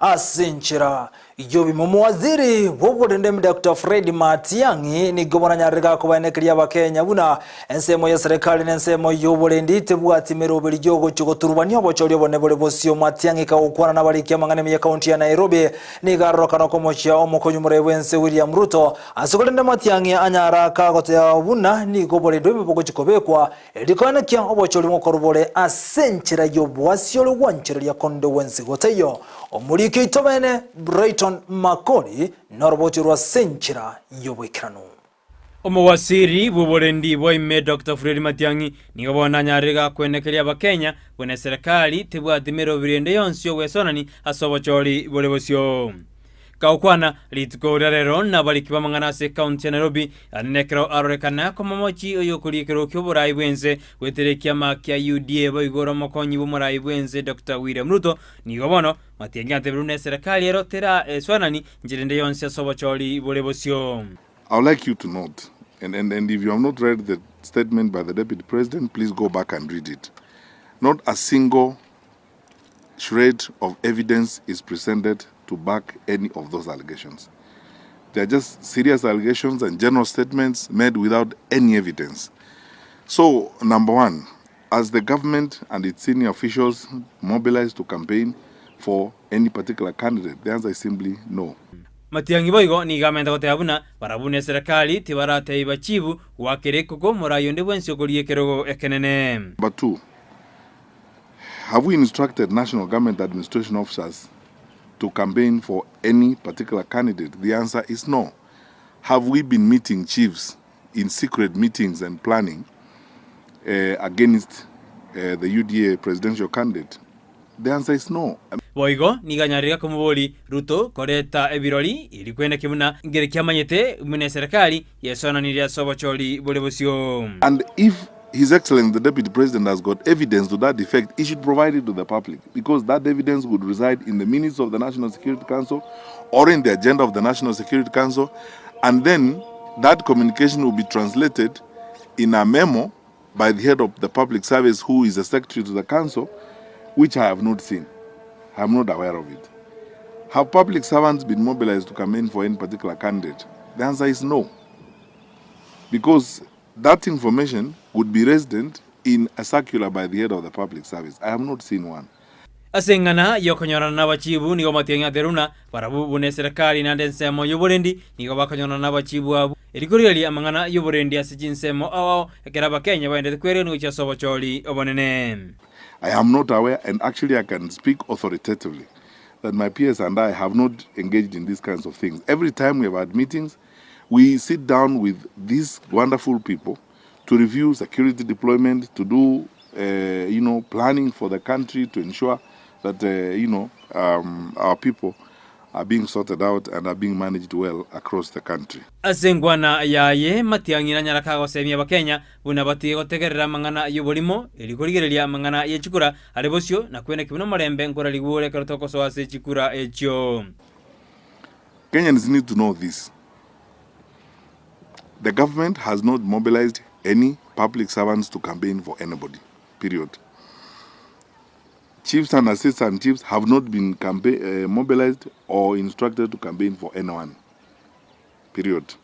Asinchira yobi mumuwaziri w'uburende Dr. Fred Matiang'I ni gobona nyarega kubanekeria abakenya buna ensemo ya serikali n'ensemo y'uburendi tebwati meroberi jogo chugoturubania obochori obonebore bosio Matiang'I kaukwana n'abariki amangane ya kaunti ya Nairobi ni garokana komochia omukonyumure wense William Ruto asogolende Matiang'I anyara kagotea buna ni gobore dobe boko chikobekwa edikana kya obochori mokorubore asinchira yobwasio lwanchira ya konde wense goteyo omulike itobene Brighton Makori noroboti rwa senchira yobwekirano Omuwasiri buborendi boime Dr. Fred Matiang'I nigo bona nyarega kwenekeria abakenya bone serikali tebwati merobirende yonsio wesonani asobochori bolebosio kaukwana litiko rero nabaliki bamangana se county ya Nairobi anekero arorekana komomochi oyokurikero kyoburayi bwenze weterekia makia UDA boigoro mokonyi bomurayi bwenze Dr. William Ruto nigo bono Matiang'I atebrune serikali erotera swanani njirende yonse asobochori bolebosio. I would like you to note, and if you have not read the statement by the Deputy President, please go back and read it. Not a single shred of evidence is presented to back any of those allegations. They are just serious allegations and general statements made without any evidence. So, number one, as the government and its senior officials mobilize to campaign for any particular candidate, the answer is simply no. Matiang'I boigo ni gamenda gote abuna barabune serikali tibarate ibachibu wakereko morayonde bwensi okoriye kerogo ekenene. Number two, have we instructed national government administration officers to campaign for any particular candidate? The answer is no. Have we been meeting chiefs in secret meetings and planning against the UDA presidential candidate? The answer is no. Boigo ni ganyarira kumuboli Ruto koreta ebirori ili kwenda kibuna ngere kyamanyete mune serikali yesona ni yasobochori bolebosio. And if His Excellency the Deputy President has got evidence to that effect, he should provide it to the public, because that evidence would reside in the minutes of the National Security Council or in the agenda of the National Security Council, and then that communication will be translated in a memo by the head of the public service, who is a secretary to the council, which I have not seen. I am not aware of it. Have public servants been mobilized to campaign for any particular candidate? The answer is no. Because that information would be resident in a circular by the head of the public service. I have not seen one. Asengana yokonyora na bachibu nigo Matiang'I ateruna barabu bune serikali na ndensemo yoborendi nigo bakonyora na bachibu abu erikuriri amangana yoborendi asijinsemo awao ekeraba Kenya baende kwere no chasobochori obonene. I am not aware, and actually I can speak authoritatively, that my peers and I have not engaged in these kinds of things. Every time we have had meetings, we sit down with these wonderful people to review security deployment, to do, planning for the country, to ensure that, our people are being sorted out and are being managed well across the country. Asengwana yaye Matiang'I na nyaraka gosemia bakenya buna bati gotegerera mangana yobolimo elikorigereria mangana yechukura alebosio na kwene kibuno marembe ngora ligure karotoko so ase chikura echo. Kenyans need to know this. The government has not mobilized any public servants to campaign for anybody, period. Chiefs and assistant chiefs have not been mobilized or instructed to campaign for anyone, period.